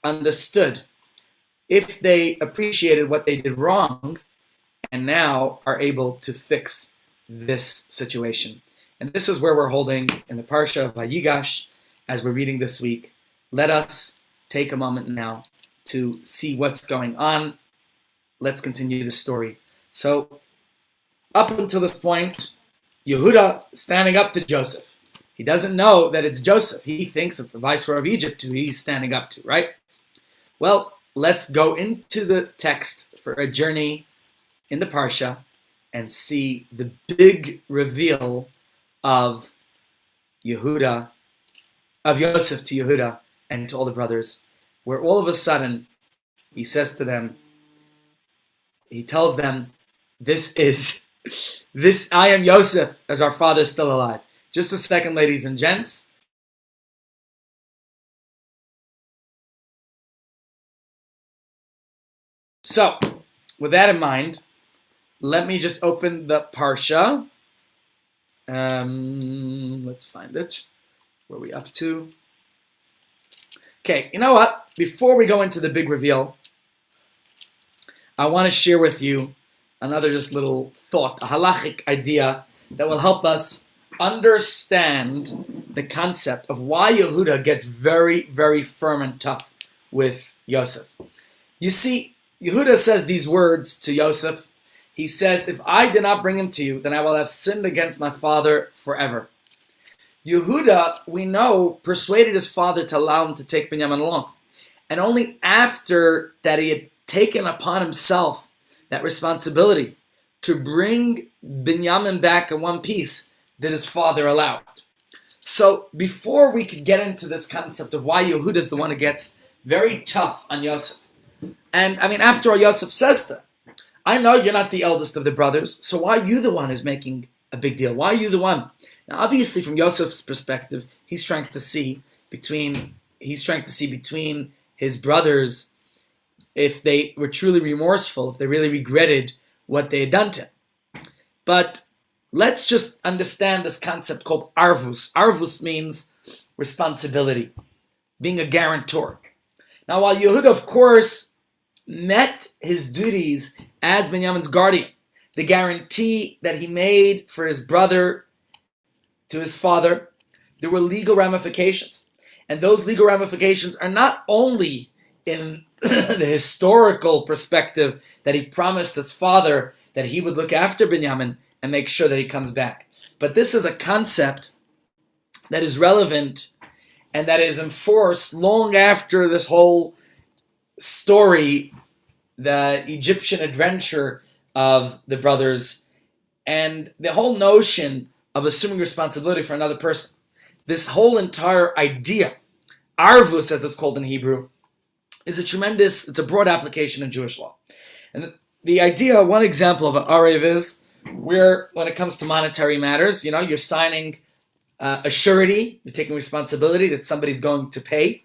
understood, if they appreciated what they did wrong, and now are able to fix this situation. And this is where we're holding in the Parsha of Vayigash as we're reading this week. Let us take a moment now to see what's going on. Let's continue the story. So, up until this point, Yehuda standing up to Joseph. He doesn't know that it's Joseph. He thinks it's the viceroy of Egypt who he's standing up to, right? Well, let's go into the text for a journey in the Parsha and see the big reveal of Yehuda, of Yosef to Yehuda and to all the brothers, where all of a sudden he says to them, he tells them, I am Yosef, as our father is still alive. Just a second, ladies and gents. So, with that in mind, let me just open the Parsha. Let's find it. Where are we up to? Okay, you know what? Before we go into the big reveal, I want to share with you another just little thought, a halachic idea that will help us understand the concept of why Yehuda gets very, very firm and tough with Yosef. You see, Yehuda says these words to Yosef. He says, if I did not bring him to you, then I will have sinned against my father forever. Yehuda, we know, persuaded his father to allow him to take Binyamin along. And only after that he had taken upon himself that responsibility to bring Binyamin back in one piece did his father allow it. So before we could get into this concept of why Yehuda is the one who gets very tough on Yosef, and I mean, after all, Yosef says to him, I know you're not the eldest of the brothers, so why are you the one who's making a big deal? Why are you the one? Now, obviously, from Yosef's perspective, he's trying to see between his brothers, if they were truly remorseful, if they really regretted what they had done to him. But let's just understand this concept called arvus. Arvus means responsibility, being a guarantor. Now, while Yehuda, of course, met his duties as Binyamin's guardian, the guarantee that he made for his brother to his father, there were legal ramifications. And those legal ramifications are not only in the historical perspective that he promised his father that he would look after Binyamin and make sure that he comes back. But this is a concept that is relevant and that is enforced long after this whole story, the Egyptian adventure of the brothers, and the whole notion of assuming responsibility for another person. This whole entire idea, arvus as it's called in Hebrew, is it's a broad application in Jewish law. And the idea, one example of an arev is where, when it comes to monetary matters, you're signing a surety, you're taking responsibility that somebody's going to pay.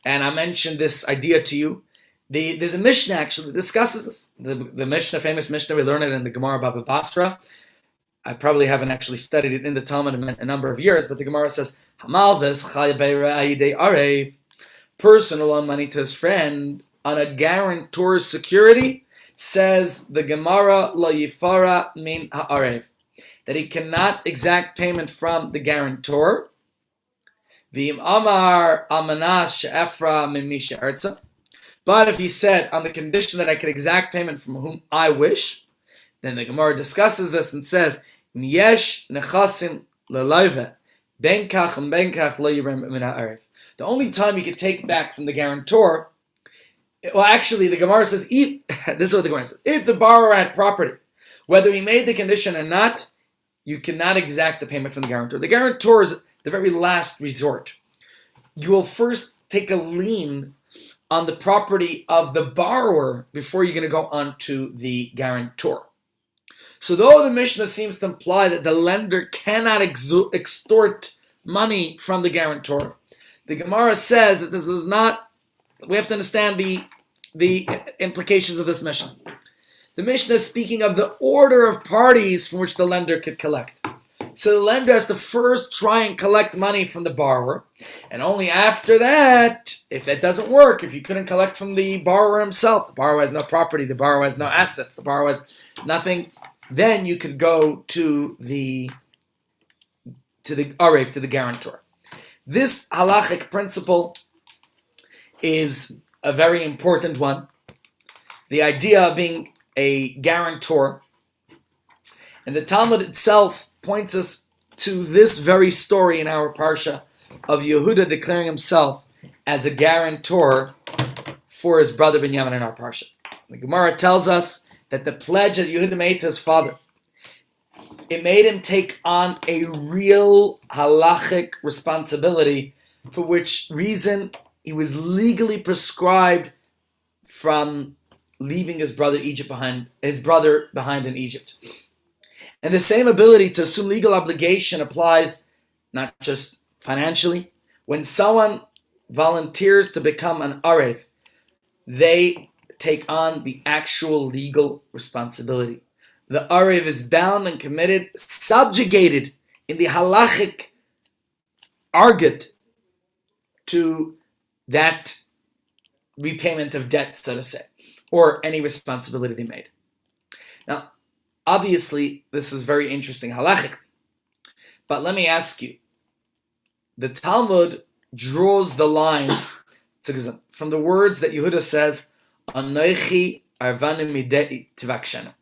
And I mentioned this idea to you. There's a Mishnah actually that discusses this. The Mishnah, famous Mishnah, we learn it in the Gemara Baba Basra. I probably haven't actually studied it in the Talmud in a number of years, but the Gemara says, Hamalvis arev, person will loan money to his friend on a guarantor's security, says the Gemara lo yifara min ha'arev, that he cannot exact payment from the guarantor. V'im amar almanas she'efra min mi she'artza. But if he said, on the condition that I could exact payment from whom I wish, then the Gemara discusses this and says, Yesh nechasim le'loive, ben kach and ben kach lo yirem min ha'arev. The only time you could take back from the guarantor, well, actually, the Gemara says, this is what the Gemara says, if the borrower had property, whether he made the condition or not, you cannot exact the payment from the guarantor. The guarantor is the very last resort. You will first take a lien on the property of the borrower before you're going to go on to the guarantor. So though the Mishnah seems to imply that the lender cannot extort money from the guarantor, the Gemara says that this is not, we have to understand the implications of this Mishnah. The Mishnah is speaking of the order of parties from which the lender could collect. So the lender has to first try and collect money from the borrower, and only after that, if that doesn't work, if you couldn't collect from the borrower himself, the borrower has no property, the borrower has no assets, the borrower has nothing, then you could go to the arev, to the guarantor. This halachic principle is a very important one. The idea of being a guarantor, and the Talmud itself points us to this very story in our parsha of Yehuda declaring himself as a guarantor for his brother Binyamin in our parsha. The Gemara tells us that the pledge that Yehuda made to his father, it made him take on a real halachic responsibility, for which reason he was legally prescribed from leaving his brother behind in Egypt. And the same ability to assume legal obligation applies not just financially. When someone volunteers to become an arev, they take on the actual legal responsibility. The arev is bound and committed, subjugated in the halachic argot to that repayment of debt, so to say, or any responsibility they made. Now, obviously, this is very interesting halachically, but let me ask you, the Talmud draws the line from the words that Yehuda says, Anochi arvanim midei tivakshenu.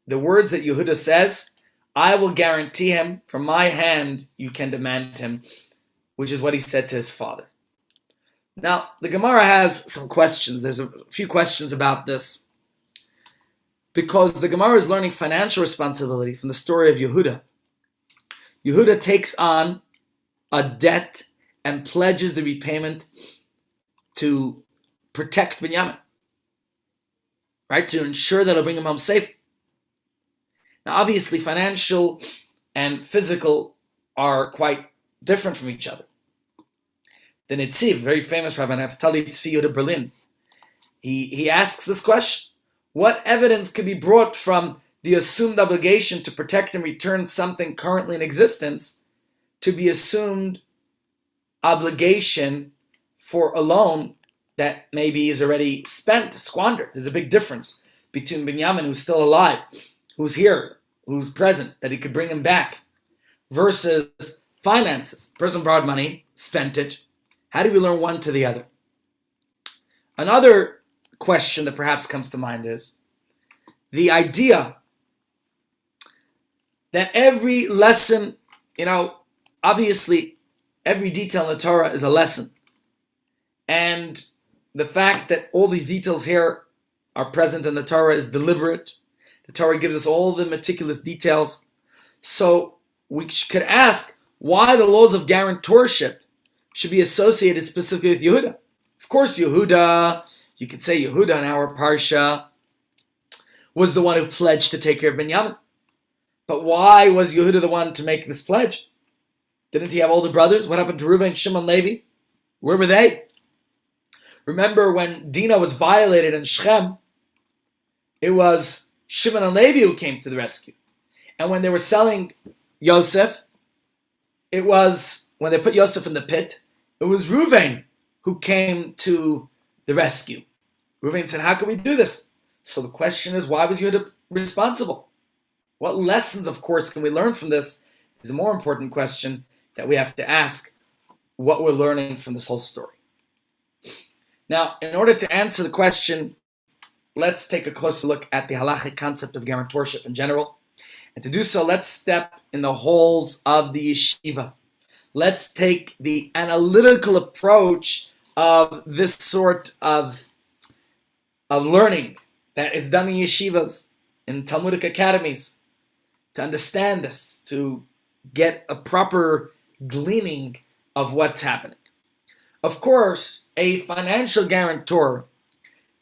The words that Yehuda says, I will guarantee him, from my hand you can demand him, which is what he said to his father. Now, the Gemara has some questions. There's a few questions about this, because the Gemara is learning financial responsibility from the story of Yehuda. Yehuda takes on a debt and pledges the repayment to protect Binyamin, right? To ensure that he'll bring him home safe. Now, obviously, financial and physical are quite different from each other. The Netziv, very famous Rabbi Naftali Tzvi Yehuda Berlin, he asks this question: what evidence could be brought from the assumed obligation to protect and return something currently in existence to be assumed obligation for a loan that maybe is already spent, squandered? There's a big difference between Binyamin, who's still alive, who's here, who's present, that he could bring him back, versus finances. Person borrowed money, spent it. How do we learn one to the other? Another question that perhaps comes to mind is the idea that every lesson, obviously every detail in the Torah is a lesson. And the fact that all these details here are present in the Torah is deliberate. The Torah gives us all the meticulous details. So we could ask why the laws of guarantorship should be associated specifically with Yehuda. Of course, Yehuda, you could say Yehuda in our parsha was the one who pledged to take care of Binyamin. But why was Yehuda the one to make this pledge? Didn't he have older brothers? What happened to Reuven, Shimon, Levi? Where were they? Remember when Dinah was violated in Shechem, it was Shimon and Levi who came to the rescue. And when they were selling Yosef, it was, when they put Yosef in the pit, it was Reuven who came to the rescue. Reuven said, how can we do this? So the question is, why was Yehuda responsible? What lessons, of course, can we learn from this is a more important question that we have to ask, what we're learning from this whole story. Now, in order to answer the question, let's take a closer look at the halachic concept of guarantorship in general. And to do so, let's step in the halls of the yeshiva. Let's take the analytical approach of this sort of learning that is done in yeshivas, in Talmudic academies, to understand this, to get a proper gleaning of what's happening. Of course, a financial guarantor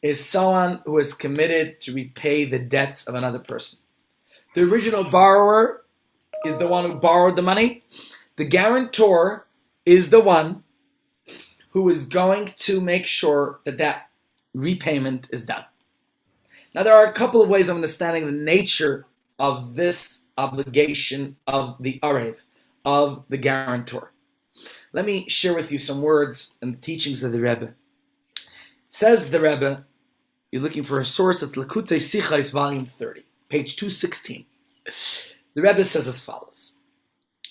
is someone who is committed to repay the debts of another person. The original borrower is the one who borrowed the money. The guarantor is the one who is going to make sure that that repayment is done. Now, there are a couple of ways of understanding the nature of this obligation of the Arev, of the guarantor. Let me share with you some words and the teachings of the Rebbe. Says the Rebbe, you're looking for a source, it's Likutei Sichos, volume 30, page 216. The Rebbe says as follows.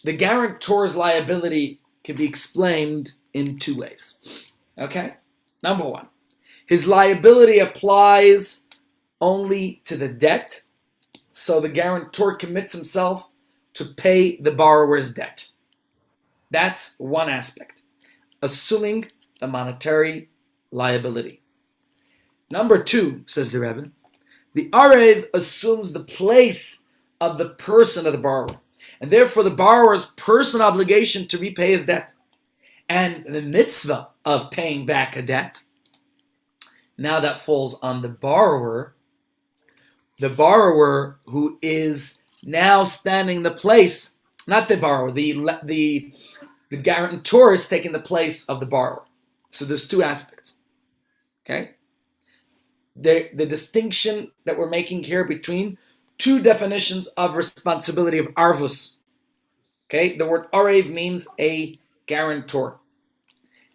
The guarantor's liability can be explained in two ways. Okay? Number one, his liability applies only to the debt, so the guarantor commits himself to pay the borrower's debt. That's one aspect, assuming the monetary liability. Number two, says the Rebbe, the Arev assumes the place of the person of the borrower, and therefore the borrower's personal obligation to repay his debt, and the mitzvah of paying back a debt. Now that falls on the borrower who is now standing in the place, not the borrower, the guarantor is taking the place of the borrower. So there's two aspects. Okay? The distinction that we're making here between two definitions of responsibility of arvus. Okay? The word arev means a guarantor.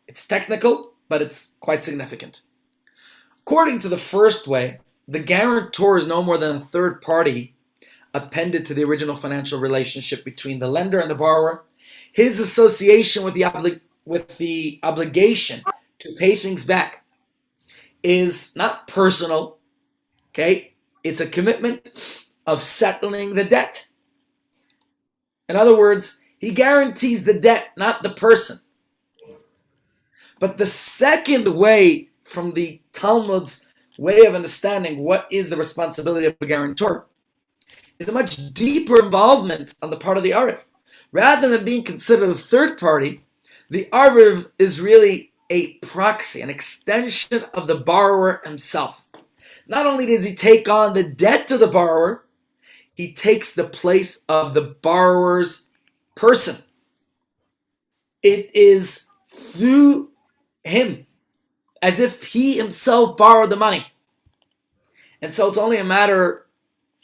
It's technical, but it's quite significant. According to the first way, the guarantor is no more than a third party appended to the original financial relationship between the lender and the borrower. His association with the obligation to pay things back is not personal, okay? It's a commitment of settling the debt. In other words, he guarantees the debt, not the person. But the second way from the Talmud's way of understanding what is the responsibility of a guarantor is a much deeper involvement on the part of the Arev. Rather than being considered a third party, the Arev is really a proxy, an extension of the borrower himself. Not only does he take on the debt to the borrower, he takes the place of the borrower's person. It is through him, as if he himself borrowed the money. And so it's only a matter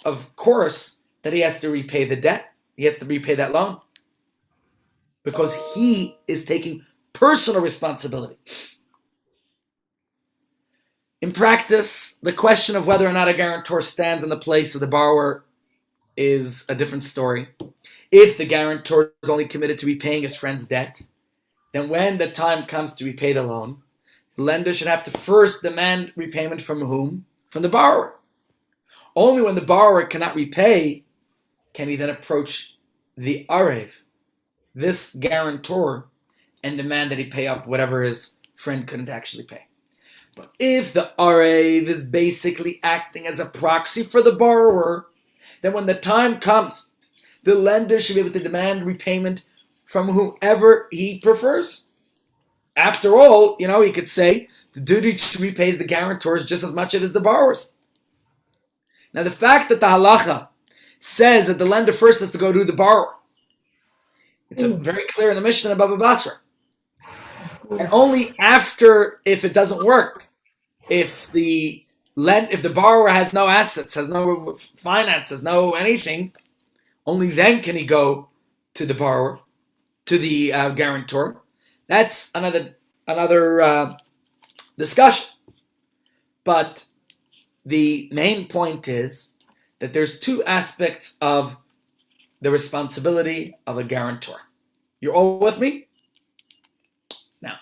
of course that he has to repay the debt. He has to repay that loan. Because he is taking personal responsibility. In practice, the question of whether or not a guarantor stands in the place of the borrower is a different story. If the guarantor is only committed to repaying his friend's debt, then when the time comes to repay the loan, the lender should have to first demand repayment from whom? From the borrower. Only when the borrower cannot repay can he then approach the Arev, this guarantor, and demand that he pay up whatever his friend couldn't actually pay. But if the Arev is basically acting as a proxy for the borrower, then when the time comes, the lender should be able to demand repayment from whomever he prefers. After all, he could say the duty to repay the guarantors just as much as the borrowers. Now, the fact that the halacha says that the lender first has to go to the borrower, it's very clear in the Mishnah in Baba Basra. And only after, if it doesn't work, if the borrower has no assets, has no finances, no anything, only then can he go to the borrower, to the guarantor. That's another discussion. But the main point is that there's two aspects of the responsibility of a guarantor. You're all with me? Now,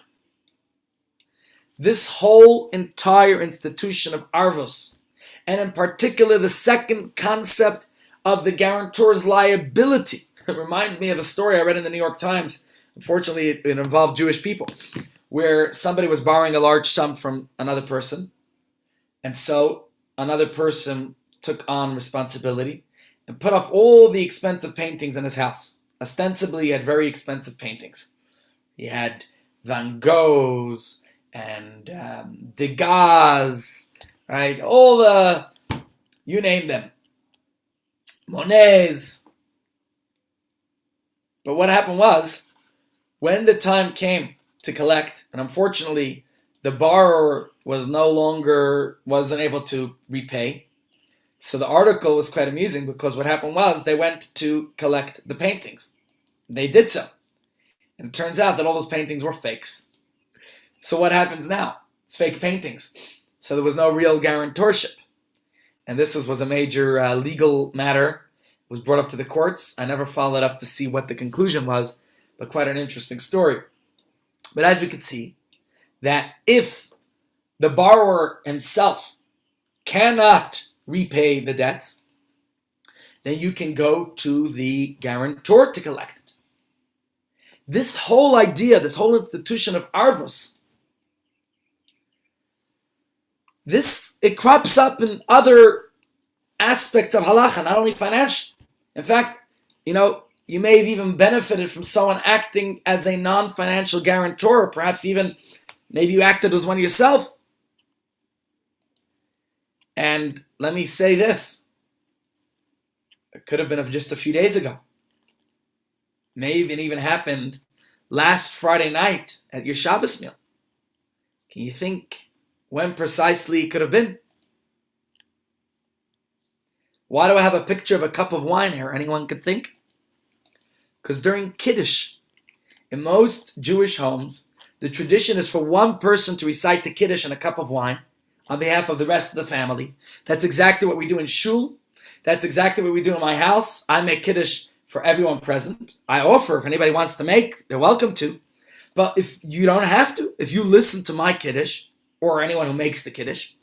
this whole entire institution of Arvos, and in particular the second concept of the guarantor's liability, it reminds me of a story I read in the New York Times. Unfortunately, it involved Jewish people, where somebody was borrowing a large sum from another person, and so another person took on responsibility and put up all the expensive paintings in his house. Ostensibly, he had very expensive paintings. He had Van Goghs and Degas, right? All the, you name them. Monets. But what happened was, when the time came to collect, and unfortunately, the borrower wasn't able to repay, So the article was quite amusing because what happened was they went to collect the paintings. They did so. And it turns out that all those paintings were fakes. So what happens now? It's fake paintings. So there was no real guarantorship. And this was a major legal matter. It was brought up to the courts. I never followed up to see what the conclusion was, but quite an interesting story. But as we could see, that if the borrower himself cannot repay the debts, then you can go to the guarantor to collect it. This whole idea, this whole institution of arvos, it crops up in other aspects of halacha, not only financial. In fact, you may have even benefited from someone acting as a non-financial guarantor, or perhaps even maybe you acted as one yourself. And let me say this. It could have been of just a few days ago. Maybe it even happened last Friday night at your Shabbos meal. Can you think when precisely it could have been? Why do I have a picture of a cup of wine here? Anyone could think? Because during Kiddush, in most Jewish homes, the tradition is for one person to recite the Kiddush in a cup of wine on behalf of the rest of the family. That's exactly what we do in shul. That's exactly what we do in my house. I make Kiddush for everyone present. I offer, if anybody wants to make, they're welcome to. But if you don't have to, if you listen to my Kiddush, or anyone who makes the Kiddush,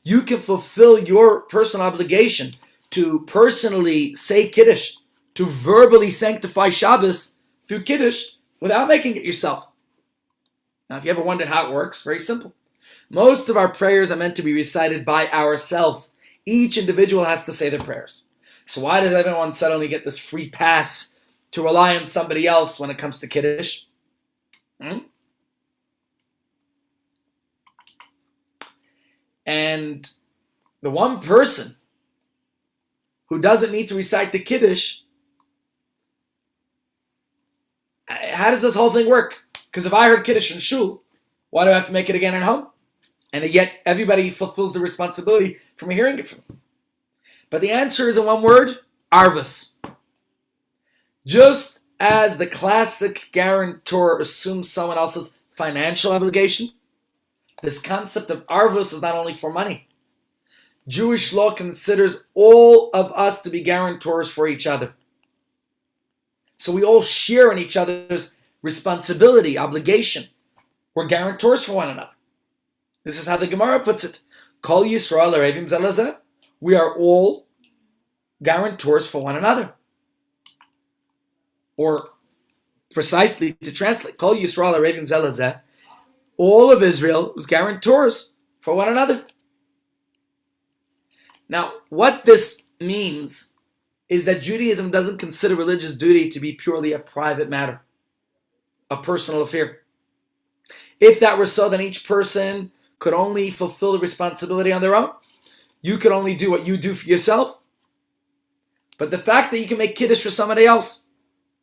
you can fulfill your personal obligation to personally say Kiddush, to verbally sanctify Shabbos through Kiddush without making it yourself. Now, if you ever wondered how it works, very simple. Most of our prayers are meant to be recited by ourselves. Each individual has to say their prayers. So why does everyone suddenly get this free pass to rely on somebody else when it comes to Kiddush? And the one person who doesn't need to recite the Kiddush, how does this whole thing work? Because if I heard Kiddush in shul, why do I have to make it again at home? And yet everybody fulfills the responsibility from hearing it from them. But the answer is in one word, arvus. Just as the classic guarantor assumes someone else's financial obligation, this concept of arvus is not only for money. Jewish law considers all of us to be guarantors for each other. So we all share in each other's responsibility, obligation. We're guarantors for one another. This is how the Gemara puts it. Kol Yisrael Arevim Zelazeh. We are all guarantors for one another. Or precisely to translate, Kol Yisrael Arevim Zelazeh. All of Israel was guarantors for one another. Now, what this means is that Judaism doesn't consider religious duty to be purely a private matter, a personal affair. If that were so, then each person could only fulfill the responsibility on their own. You could only do what you do for yourself. But the fact that you can make Kiddush for somebody else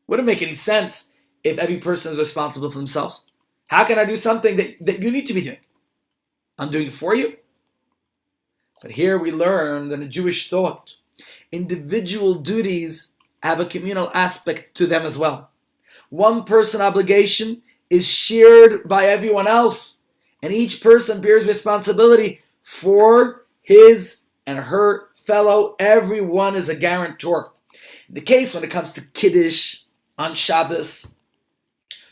wouldn't make any sense if every person is responsible for themselves. How can I do something that you need to be doing? I'm doing it for you. But here we learn that in Jewish thought, individual duties have a communal aspect to them as well. One person obligation is shared by everyone else, and each person bears responsibility for his and her fellow. Everyone is a guarantor. In the case when it comes to Kiddush on Shabbos,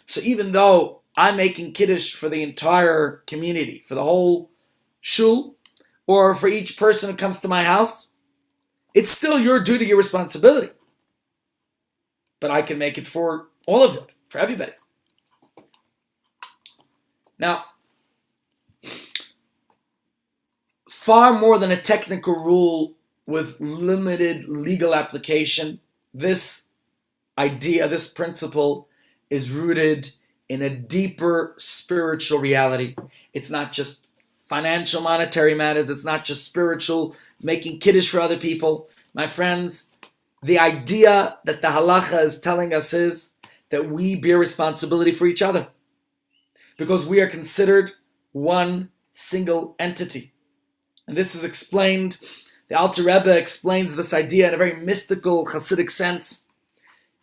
so even though I'm making Kiddush for the entire community, for the whole shul, or for each person who comes to my house, it's still your duty, your responsibility. But I can make it for all of them, for everybody. Now, far more than a technical rule with limited legal application, this idea, this principle is rooted in a deeper spiritual reality. It's not just financial, monetary matters. It's not just spiritual, making Kiddush for other people. My friends, the idea that the halacha is telling us is that we bear responsibility for each other because we are considered one single entity. And this is explained The Alter Rebbe explains this idea in a very mystical Hasidic sense,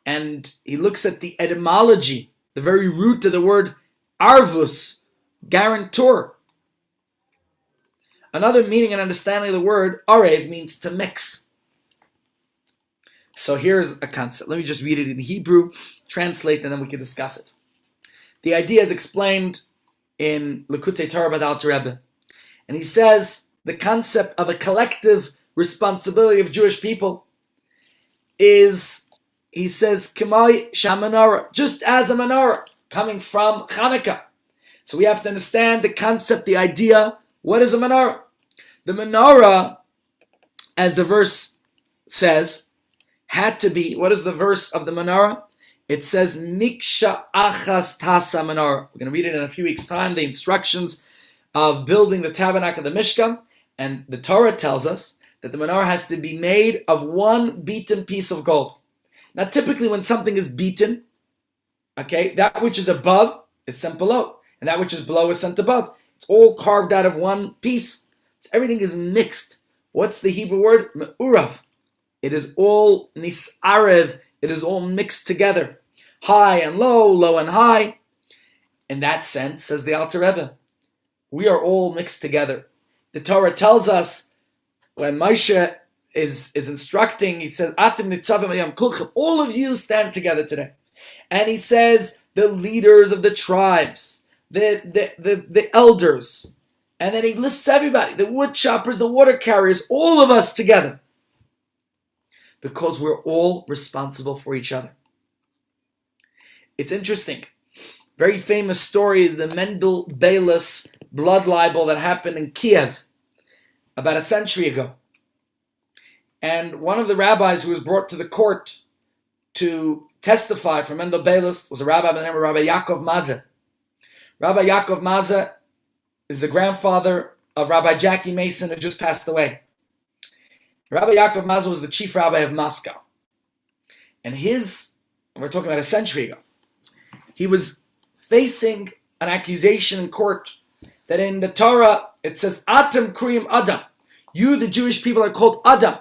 and he looks at the etymology, the very root of the word arvus, guarantor. Another meaning and understanding of the word arev means to mix. So here's a concept. Let me just read it in Hebrew, translate, and then we can discuss it. The idea is explained in Likutei Torah by the Alter Rebbe. And he says the concept of a collective responsibility of Jewish people is, he says, K'may shamanara, just as a menorah coming from Hanukkah. So we have to understand the concept, the idea. What is a menorah? The menorah, as the verse says, had to be, what is the verse of the menorah? It says, Miksha achas tasa menorah. We're going to read it in a few weeks' time, the instructions of building the tabernacle of the Mishkan. And the Torah tells us that the menorah has to be made of one beaten piece of gold. Now, typically when something is beaten, okay, that which is above is sent below, and that which is below is sent above. It's all carved out of one piece. So everything is mixed. What's the Hebrew word? Me'urav. It is all nisarev. It is all mixed together. High and low, low and high. In that sense, says the Alter Rebbe, we are all mixed together. The Torah tells us when Moshe is instructing, he says, Atem nitzavim hayam kulchem, all of you stand together today. And he says, the leaders of the tribes, the elders, and then he lists everybody, the wood choppers, the water carriers, all of us together. Because we're all responsible for each other. It's interesting. Very famous story is the Mendel Bayless blood libel that happened in Kiev about a century ago. And one of the rabbis who was brought to the court to testify for Mendel Bayless was a rabbi by the name of Rabbi Yaakov Mazeh. Rabbi Yaakov Mazeh is the grandfather of Rabbi Jackie Mason, who just passed away. Rabbi Yaakov Mazeh was the chief rabbi of Moscow. And we're talking about a century ago, he was facing an accusation in court that in the Torah it says, Atem Kriyim Adam. You, the Jewish people, are called Adam.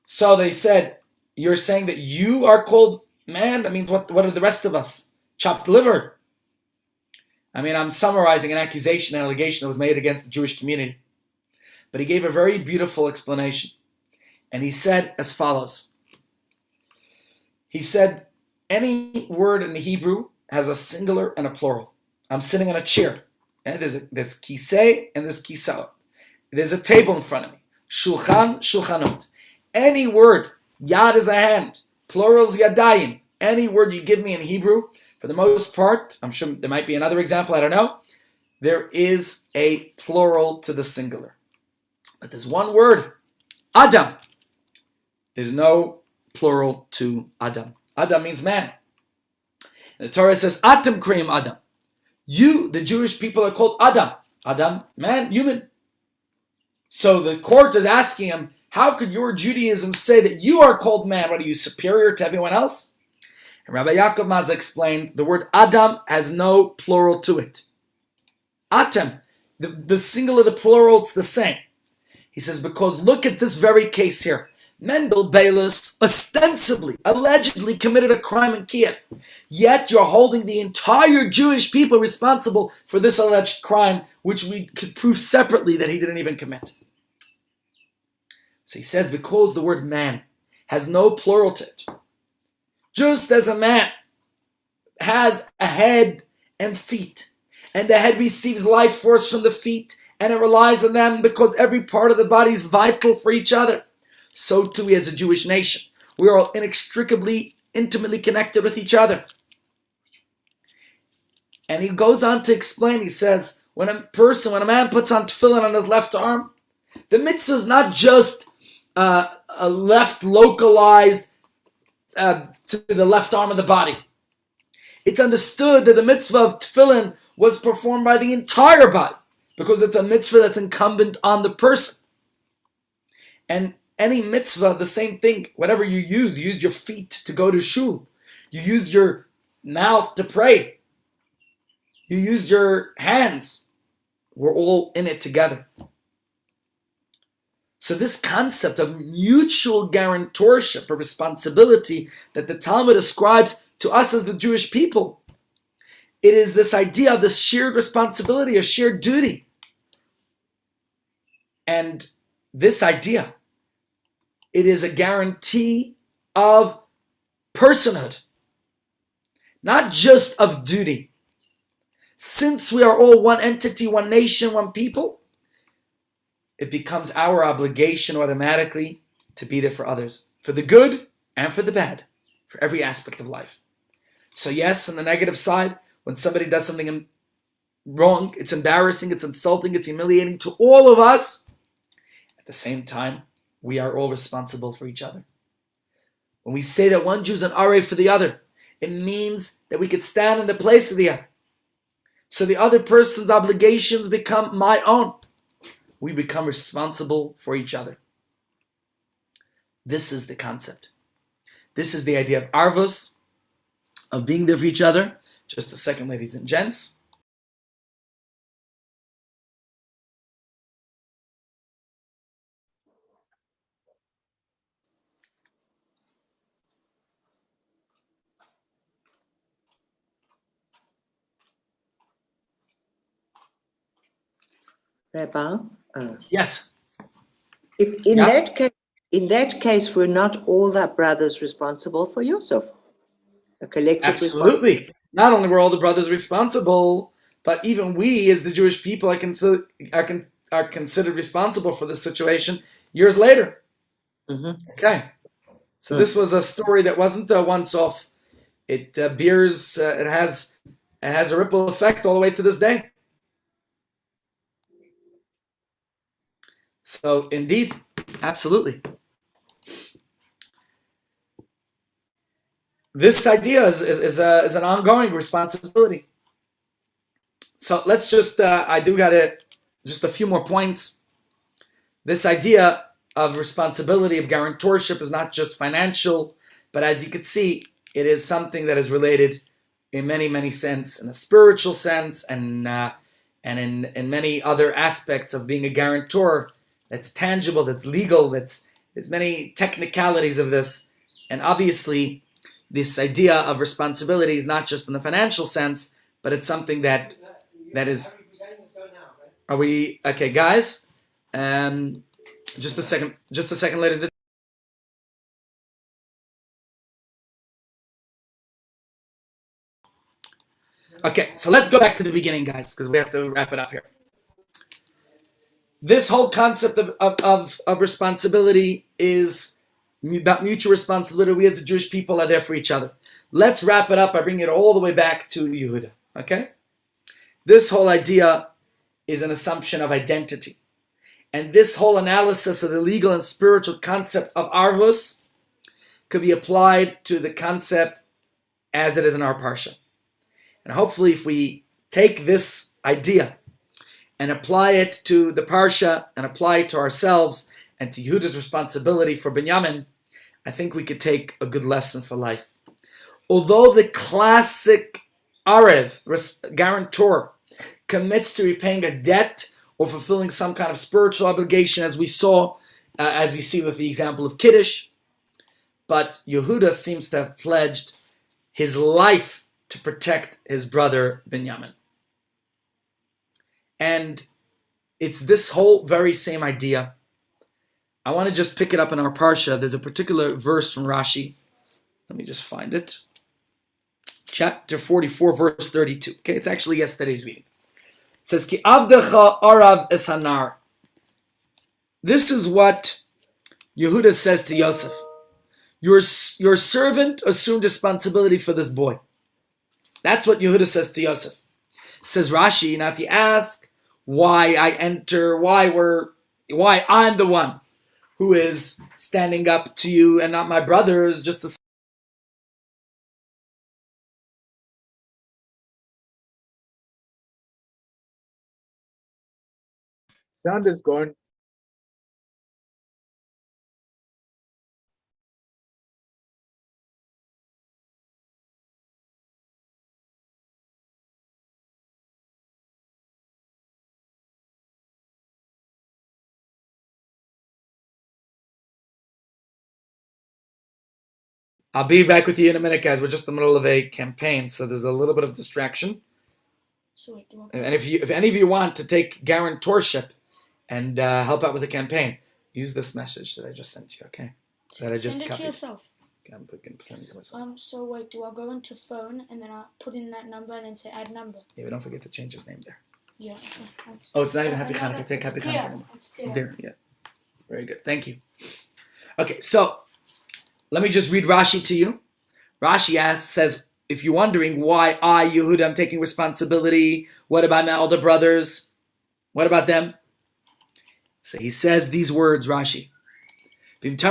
So they said, you're saying that you are called man? That means what are the rest of us? Chopped liver? I mean, I'm summarizing an accusation, an allegation that was made against the Jewish community. But he gave a very beautiful explanation. And he said as follows. He said, any word in Hebrew has a singular and a plural. I'm sitting on a chair. And there's kisei and there's kisao. There's a table in front of me. Shulchan, shulchanot. Any word, yad is a hand, plural is yadayim. Any word you give me in Hebrew, for the most part, I'm sure there might be another example, I don't know, there is a plural to the singular. But there's one word, Adam. There's no plural to Adam. Adam means man. And the Torah says, Atem Kriyim Adam. You, the Jewish people, are called Adam. Adam, man, human. So the court is asking him, how could your Judaism say that you are called man? What, are you superior to everyone else? And Rabbi Yaakov Mazeh explained, the word Adam has no plural to it. Atem, the singular, the plural, it's the same. He says, because look at this very case here. Mendel Bayless ostensibly, allegedly committed a crime in Kiev. Yet you're holding the entire Jewish people responsible for this alleged crime, which we could prove separately that he didn't even commit. So he says, because the word man has no plural to it, just as a man has a head and feet, and the head receives life force from the feet, and it relies on them because every part of the body is vital for each other, so too as a Jewish nation. We are all inextricably, intimately connected with each other. And he goes on to explain, he says, when a man puts on tefillin on his left arm, the mitzvah is not just a left localized to the left arm of the body. It's understood that the mitzvah of tefillin was performed by the entire body because it's a mitzvah that's incumbent on the person. And any mitzvah, the same thing, whatever you use your feet to go to shul. You use your mouth to pray. You use your hands. We're all in it together. So this concept of mutual guarantorship or responsibility that the Talmud ascribes to us as the Jewish people, it is this idea of this shared responsibility, a shared duty. And this idea, it is a guarantee of personhood, not just of duty. Since we are all one entity, one nation, one people, it becomes our obligation automatically to be there for others, for the good and for the bad, for every aspect of life. So yes, on the negative side, when somebody does something wrong, it's embarrassing, it's insulting, it's humiliating to all of us. At the same time, we are all responsible for each other. When we say that one Jew is an Arev for the other, it means that we could stand in the place of the other. So the other person's obligations become my own. We become responsible for each other. This is the concept. This is the idea of arvos, of being there for each other. Just a second, ladies and gents. Rabbi, Yes. if in that case, were not all the brothers responsible for Yosef? A collective responsibility. Absolutely. Not only were all the brothers responsible, but even we, as the Jewish people, are considered responsible for this situation years later. Mm-hmm. Okay. So this was a story that wasn't a once-off. It bears. It has a ripple effect all the way to this day. So indeed, absolutely. This idea is an ongoing responsibility. So let's just, I do got just a few more points. This idea of responsibility, of guarantorship is not just financial, but as you can see, it is something that is related in many, many sense, in a spiritual sense, and in many other aspects of being a guarantor that's tangible, that's legal, there's many technicalities of this. And obviously, this idea of responsibility is not just in the financial sense, but it's something that is. Are we okay, guys? Just a second, ladies. Okay, so let's go back to the beginning, guys, because we have to wrap it up here. This whole concept of responsibility is about mutual responsibility. We as a Jewish people are there for each other. Let's wrap it up by bringing it all the way back to Yehuda. Okay? This whole idea is an assumption of identity. And this whole analysis of the legal and spiritual concept of arvus could be applied to the concept as it is in our parsha. And hopefully if we take this idea and apply it to the parsha and apply it to ourselves and to Yehuda's responsibility for Binyamin, I think we could take a good lesson for life. Although the classic Arev, guarantor, commits to repaying a debt or fulfilling some kind of spiritual obligation, as we saw, as you see with the example of Kiddush, but Yehuda seems to have pledged his life to protect his brother Binyamin. And it's this whole very same idea. I want to just pick it up in our parsha. There's a particular verse from Rashi. Let me just find it. Chapter 44, verse 32. Okay, it's actually yesterday's reading. It says, Ki avdecha arav esanar. This is what Yehuda says to Yosef. Your servant assumed responsibility for this boy. That's what Yehuda says to Yosef. Says Rashi, now if you ask why I enter, why I'm the one who is standing up to you and not my brothers, just to Sound is gone. I'll be back with you in a minute, guys. We're just in the middle of a campaign, so there's a little bit of distraction. So wait, And if any of you want to take guarantorship and help out with the campaign, use this message that I just sent you, okay? That I just send it copied. to yourself. Okay, I'm sending it to myself. So wait, do I go into phone and then I put in that number and then say add number? Yeah, but don't forget to change his name there. Yeah. Okay. Thanks. Oh, it's not even Happy no, Hanukkah. Take Happy it's Hanukkah. there. anymore. It's there. There, yeah. Very good. Thank you. Okay, so let me just read Rashi to you. Rashi says, if you're wondering why I, Yehuda, am taking responsibility, what about my elder brothers? What about them? So he says these words, Rashi. Because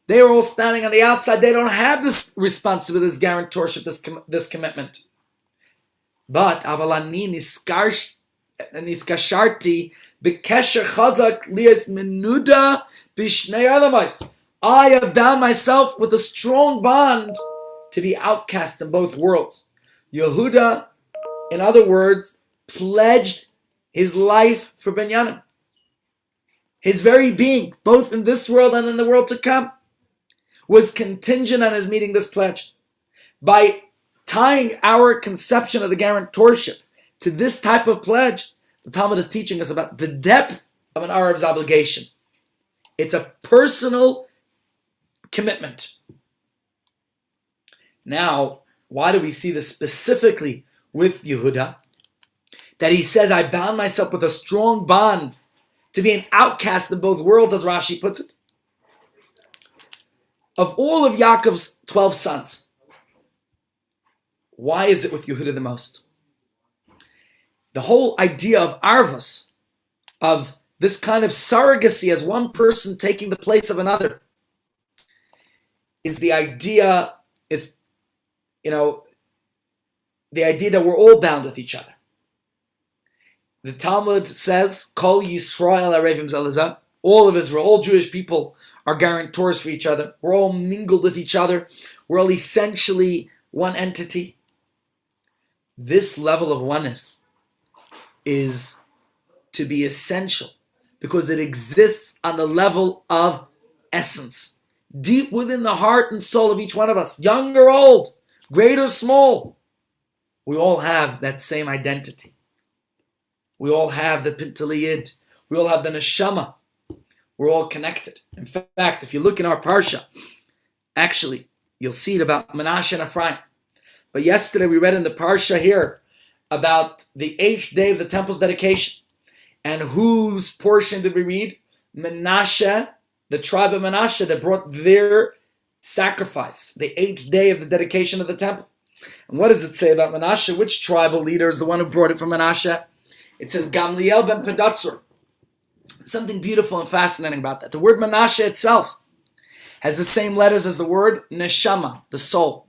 they are all standing on the outside, they don't have this responsibility, this guarantorship, this commitment. But avalani niskasharti bekesher chazak lias menuda bishnei alamais. I have bound myself with a strong bond to be outcast in both worlds. Yehuda, in other words, pledged his life for Binyamin. His very being, both in this world and in the world to come, was contingent on his meeting this pledge. By tying our conception of the guarantorship to this type of pledge, the Talmud is teaching us about the depth of an Arab's obligation. It's a personal commitment. Now, why do we see this specifically with Yehuda? That he says, I bound myself with a strong bond to be an outcast in both worlds, as Rashi puts it. Of all of Yaakov's 12 sons, why is it with Yehuda the most? The whole idea of arvus, of this kind of surrogacy as one person taking the place of another, is the idea that we're all bound with each other. The Talmud says, Kol Yisrael Arevim Zelazah, all of Israel, all Jewish people are guarantors for each other. We're all mingled with each other. We're all essentially one entity. This level of oneness is to be essential because it exists on the level of essence, deep within the heart and soul of each one of us, young or old, great or small. We all have that same identity. We all have the Pintaliyid. We all have the Neshama. We're all connected. In fact, if you look in our Parsha, actually, you'll see it about Menashe and Ephraim. But yesterday we read in the Parsha here about the 8th day of the temple's dedication. And whose portion did we read? Menashe, the tribe of Menashe that brought their sacrifice, the 8th day of the dedication of the temple. And what does it say about Menashe? Which tribal leader is the one who brought it from Menashe? It says Gamliel ben Pedatzur. Something beautiful and fascinating about that. The word Menashe itself has the same letters as the word Neshama, the soul.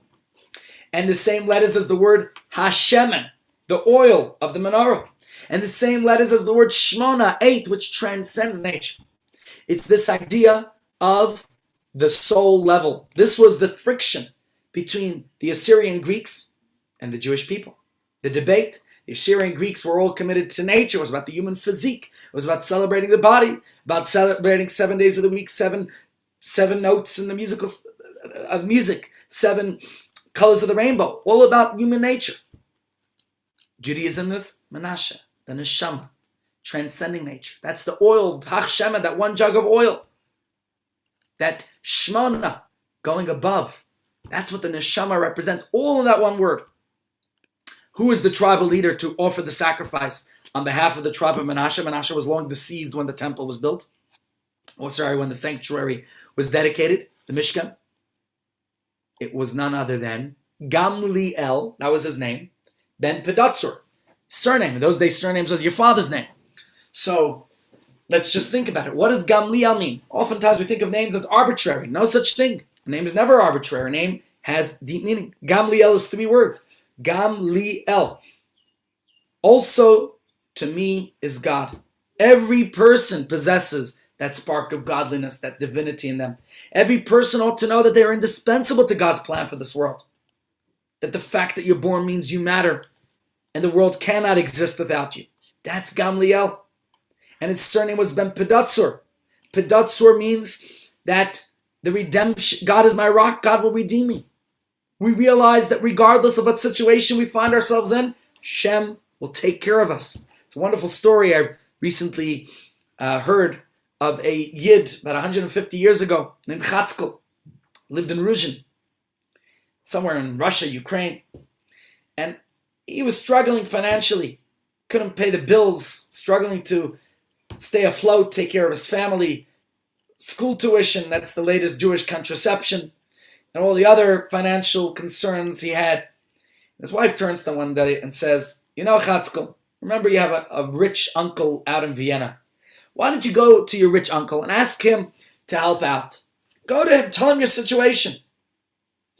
And the same letters as the word Hashemen, the oil of the menorah. And the same letters as the word Shmona, 8, which transcends nature. It's this idea of the soul level. This was the friction between the Assyrian Greeks and the Jewish people. The debate. The Assyrian Greeks were all committed to nature. It was about the human physique. It was about celebrating the body, about celebrating 7 days of the week, seven notes in the music, 7 colors of the rainbow, all about human nature. Judaism is Menashe, the Neshama, transcending nature. That's the oil, Hachshema, that one jug of oil. That Shmona, going above. That's what the Neshama represents, all in that one word. Who is the tribal leader to offer the sacrifice on behalf of the tribe of Menashe? Menashe was long deceased when the temple was built. When the sanctuary was dedicated, the Mishkan. It was none other than Gamliel, that was his name, ben Pedatzur, surname. In those days, surnames was your father's name. So, let's just think about it. What does Gamliel mean? Oftentimes we think of names as arbitrary. No such thing. A name is never arbitrary. A name has deep meaning. Gamliel is 3 words. Gamliel. Also, to me, is God. Every person possesses that spark of godliness, that divinity in them. Every person ought to know that they are indispensable to God's plan for this world. That the fact that you're born means you matter, and the world cannot exist without you. That's Gamliel. and his surname was Ben Pedatsur. Pedatsur means that the redemption, God is my rock, God will redeem me. We realize that regardless of what situation we find ourselves in, Shem will take care of us. It's a wonderful story I recently heard of a Yid about 150 years ago named Chatzkel, lived in Ruzhin, somewhere in Russia, Ukraine. And he was struggling financially, couldn't pay the bills, struggling to stay afloat, take care of his family, school tuition, that's the latest Jewish contraception, and all the other financial concerns he had. His wife turns to him one day and says, you know, Chatzkel, remember you have a rich uncle out in Vienna. Why don't you go to your rich uncle and ask him to help out? Go to him, tell him your situation.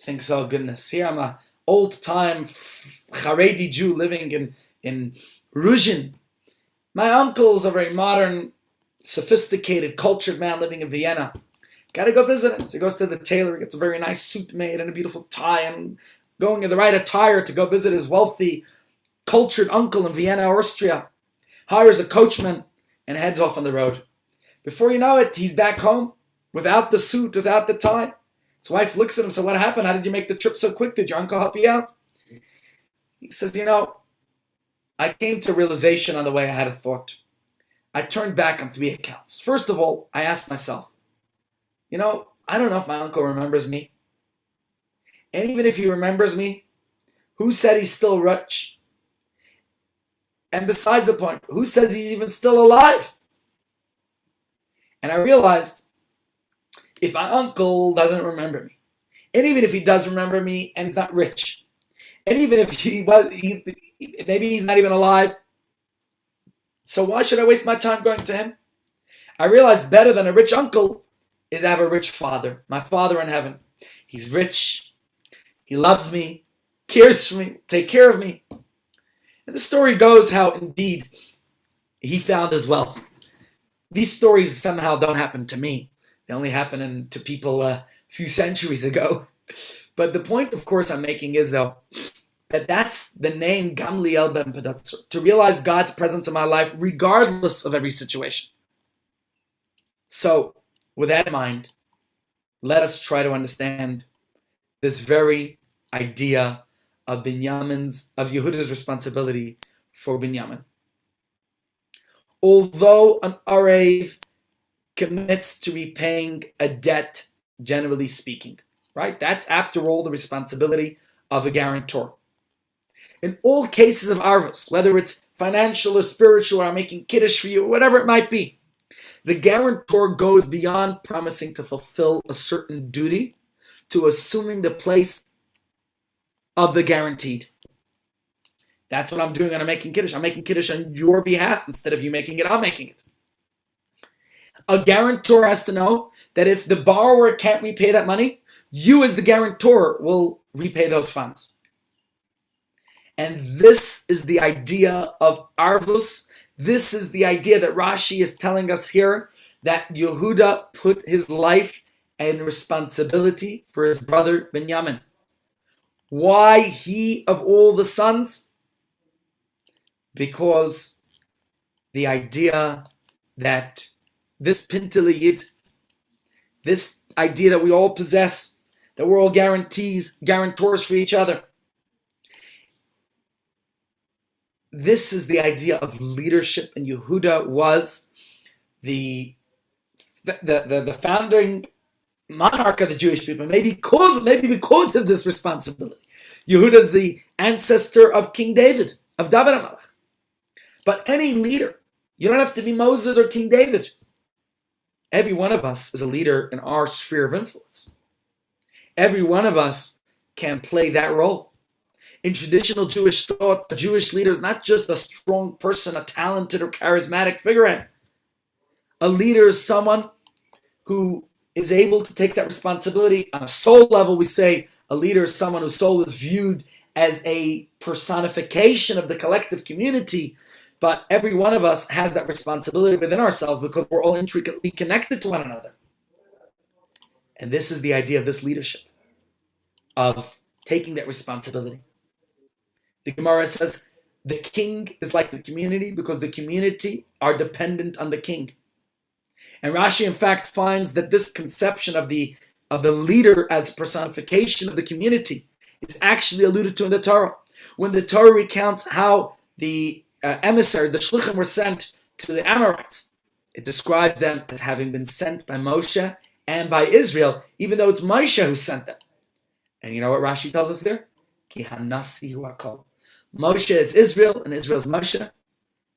Thinks, oh goodness, here I'm a old-time Haredi Jew living in Ruzhin. My uncle's a very modern, sophisticated, cultured man living in Vienna. Got to go visit him. So he goes to the tailor, gets a very nice suit made and a beautiful tie, and going in the right attire to go visit his wealthy, cultured uncle in Vienna, Austria. Hires a coachman and heads off on the road. Before you know it, he's back home without the suit, without the tie. His wife looks at him and says, what happened? How did you make the trip so quick? Did your uncle help you out? He says, you know, I came to a realization on the way. I had a thought. I turned back on 3 accounts. First of all, I asked myself, you know, I don't know if my uncle remembers me. And even if he remembers me, who said he's still rich? And besides the point, who says he's even still alive? And I realized, if my uncle doesn't remember me, and even if he does remember me and he's not rich, and even if maybe he's not even alive, so why should I waste my time going to him? I realized better than a rich uncle is to have a rich father, my Father in heaven. He's rich, he loves me, cares for me, take care of me. And the story goes how indeed he found his wealth. These stories somehow don't happen to me. They only happen to people a few centuries ago. But the point, of course, I'm making is, though, that that's the name Gamliel ben Pedatsur, to realize God's presence in my life regardless of every situation. So, with that in mind, let us try to understand this very idea of Yehuda's responsibility for Binyamin. Although an Arev commits to repaying a debt, generally speaking, right? That's, after all, the responsibility of a guarantor. In all cases of arvus, whether it's financial or spiritual, or I'm making kiddush for you, or whatever it might be, the guarantor goes beyond promising to fulfill a certain duty to assuming the place of the guaranteed. That's what I'm doing when I'm making kiddush. I'm making kiddush on your behalf. Instead of you making it, I'm making it. A guarantor has to know that if the borrower can't repay that money, you as the guarantor will repay those funds. And this is the idea of arvus. This is the idea that Rashi is telling us here, that Yehuda put his life and responsibility for his brother Binyamin. Why he of all the sons? Because the idea that this Pintele Yid, this idea that we all possess, that we're all guarantors for each other, this is the idea of leadership, and Yehuda was the founding monarch of the Jewish people, maybe because of this responsibility. Yehuda is the ancestor of King David, of David HaMelech. But any leader, you don't have to be Moses or King David. Every one of us is a leader in our sphere of influence. Every one of us can play that role. In traditional Jewish thought, a Jewish leader is not just a strong person, a talented or charismatic figurehead. A leader is someone who is able to take that responsibility. On a soul level, we say a leader is someone whose soul is viewed as a personification of the collective community. But every one of us has that responsibility within ourselves because we're all intricately connected to one another. And this is the idea of this leadership, of taking that responsibility. The Gemara says the king is like the community because the community are dependent on the king. And Rashi, in fact, finds that this conception of the leader as personification of the community is actually alluded to in the Torah. When the Torah recounts how the emissary, the shluchim, were sent to the Amorites, it describes them as having been sent by Moshe and by Israel, even though it's Moshe who sent them. And you know what Rashi tells us there? Ki hanasi hu hakol. Moshe is Israel and Israel is Moshe,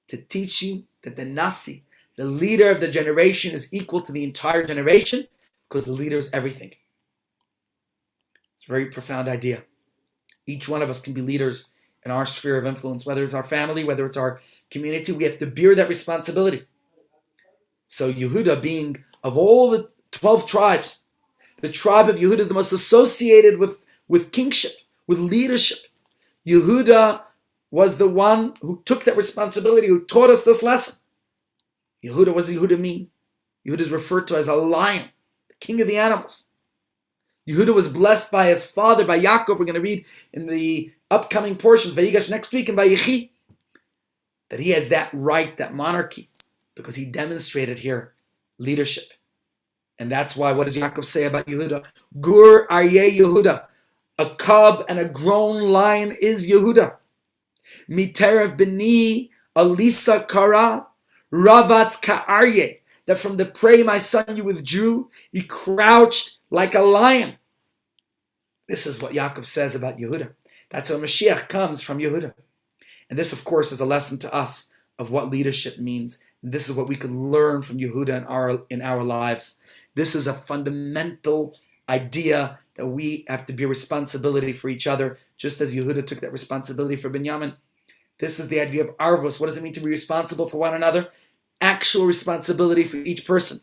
to teach you that the nasi, the leader of the generation, is equal to the entire generation, because the leader is everything. It's a very profound idea. Each one of us can be leaders in our sphere of influence, whether it's our family, whether it's our community. We have to bear that responsibility. So Yehuda, being of all the 12 tribes, the tribe of Yehuda is the most associated with kingship, with leadership. Yehuda was the one who took that responsibility, who taught us this lesson. Yehuda, what does Yehuda mean? Yehuda is referred to as a lion, the king of the animals. Yehuda was blessed by his father, by Yaakov. We're going to read in the upcoming portions, Vayigash next week, and Vayichi, that he has that right, that monarchy, because he demonstrated here leadership. And that's why, what does Yaakov say about Yehuda? Gur Aryeh Yehuda. A cub and a grown lion is Yehuda. Miterev b'ni Alisa Kara. Ravatz Ka'aryeh. That from the prey, my son, you withdrew. You crouched like a lion. This is what Yaakov says about Yehuda. That's how Mashiach comes from Yehuda. And this, of course, is a lesson to us of what leadership means. And this is what we could learn from Yehuda in our lives. This is a fundamental idea that we have to be a responsibility for each other, just as Yehuda took that responsibility for Binyamin. This is the idea of arvos. What does it mean to be responsible for one another? Actual responsibility for each person.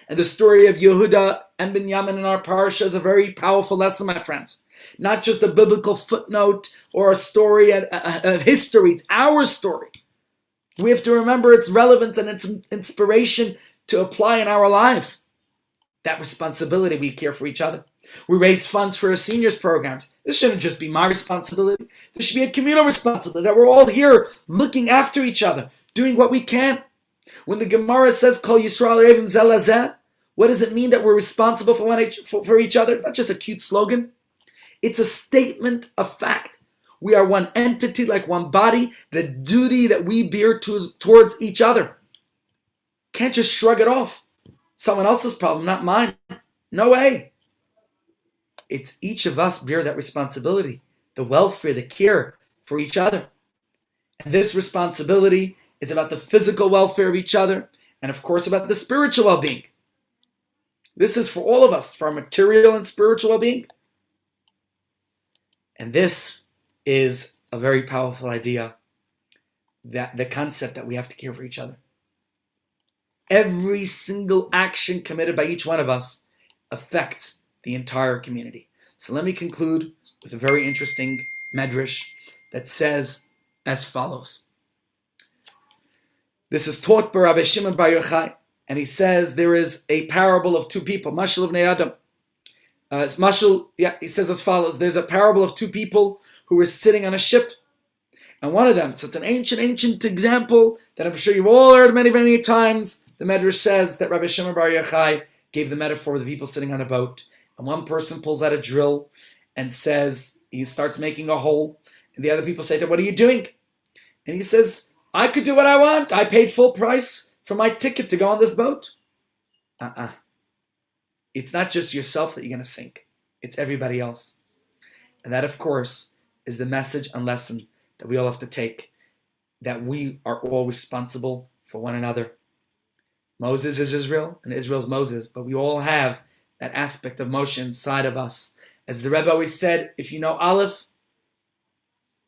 And the story of Yehuda and Binyamin in our parasha is a very powerful lesson, my friends. Not just a biblical footnote or a story of history. It's our story. We have to remember its relevance and its inspiration to apply in our lives. That responsibility, we care for each other. We raise funds for our seniors programs. This shouldn't just be my responsibility. This should be a communal responsibility, that we're all here looking after each other, doing what we can. When the Gemara says, Kol Yisrael Revim Zelazeh, what does it mean that we're responsible for each other? It's not just a cute slogan. It's a statement of fact. We are one entity, like one body, the duty that we bear towards each other. Can't just shrug it off. Someone else's problem, not mine. No way. It's each of us bear that responsibility, the welfare, the care for each other. And this responsibility is about the physical welfare of each other, and of course about the spiritual well-being. This is for all of us, for our material and spiritual well-being. And this is a very powerful idea, that the concept that we have to care for each other. Every single action committed by each one of us affects the entire community. So let me conclude with a very interesting medrash that says as follows. This is taught by Rabbi Shimon Bar Yochai, and he says there is a parable of two people, Mashal of Adam. He says as follows. There's a parable of two people who were sitting on a ship, and one of them, so it's an ancient example that I'm sure you've all heard many, many times. The medrash says that Rabbi Shimon Bar Yochai gave the metaphor of the people sitting on a boat, and one person pulls out a drill and says, he starts making a hole, and the other people say to him, what are you doing? And he says, I could do what I want. I paid full price for my ticket to go on this boat. It's not just yourself that you're going to sink. It's everybody else. And that, of course, is the message and lesson that we all have to take, that we are all responsible for one another. Moses is Israel, and Israel's Moses, but we all have that aspect of Moshe inside of us. As the Rebbe always said, if you know Aleph,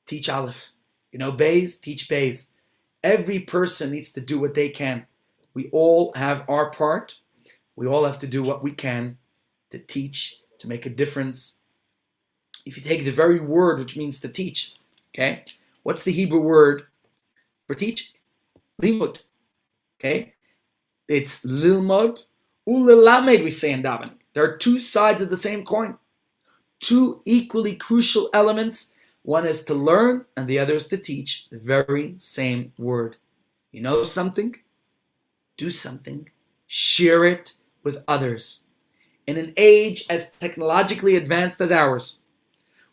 teach Aleph. You know Beis, teach Beis. Every person needs to do what they can. We all have our part. We all have to do what we can to teach, to make a difference. If you take the very word which means to teach, okay? What's the Hebrew word for teaching? Limud, okay? It's lilmod, ulelamed, we say in davening. There are two sides of the same coin. Two equally crucial elements. One is to learn, and the other is to teach. The very same word. You know something? Do something. Share it with others. In an age as technologically advanced as ours,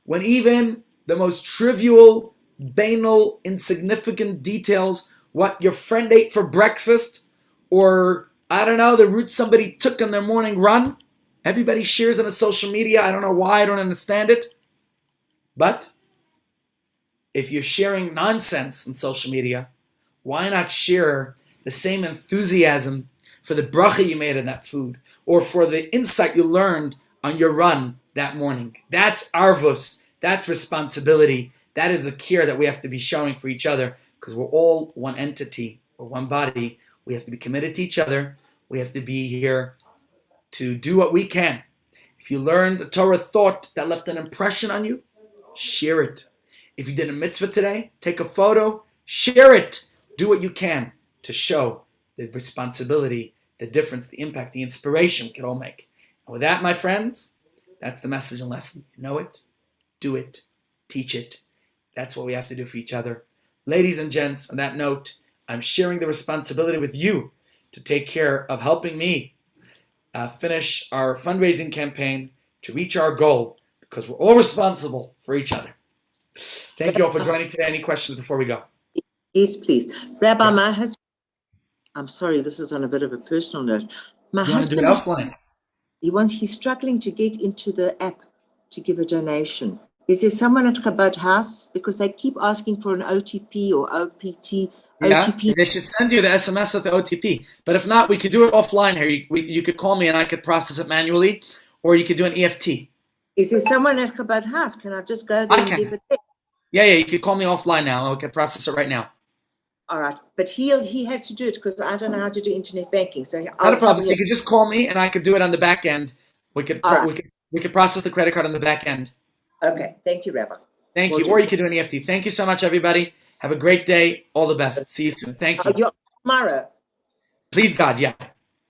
when even the most trivial, banal, insignificant details, what your friend ate for breakfast, or I don't know, the route somebody took on their morning run, everybody shares it on social media. I don't know why, I don't understand it. But if you're sharing nonsense on social media, why not share the same enthusiasm for the bracha you made on that food, or for the insight you learned on your run that morning? That's arvus. That's responsibility. That is the care that we have to be showing for each other, because we're all one entity or one body. We have to be committed to each other. We have to be here to do what we can. If you learned a Torah thought that left an impression on you, share it. If you did a mitzvah today, take a photo, share it. Do what you can to show the responsibility, the difference, the impact, the inspiration we can all make. And with that, my friends, that's the message and lesson. You know it, do it, teach it. That's what we have to do for each other. Ladies and gents, on that note, I'm sharing the responsibility with you to take care of helping me finish our fundraising campaign to reach our goal, because we're all responsible for each other. Thank you all for joining today. Any questions before we go? Yes, please. Rabbi, Yeah. my husband, I'm sorry, this is on a bit of a personal note. My You want to do it husband, offline? he's struggling to get into the app to give a donation. Is there someone at Chabad House? Because they keep asking for an OTP or OPT. Yeah, OTP. they should send you the SMS with the OTP. But if not, we could do it offline here. You could call me and I could process it manually, or you could do an EFT. Is there someone at Chabad House? Can I just go there I and can. give it there? Yeah, you could call me offline now, and we can process it right now. All right, but he has to do it because I don't know how to do internet banking. So Not a problem. So you could just call me, and I could do it on the back end. We could process the credit card on the back end. Okay, thank you, Rabbi. Thank you. Or you could do an EFT. Thank you so much, everybody. Have a great day. All the best. See you soon. Thank you. Tomorrow. Please, God, yeah.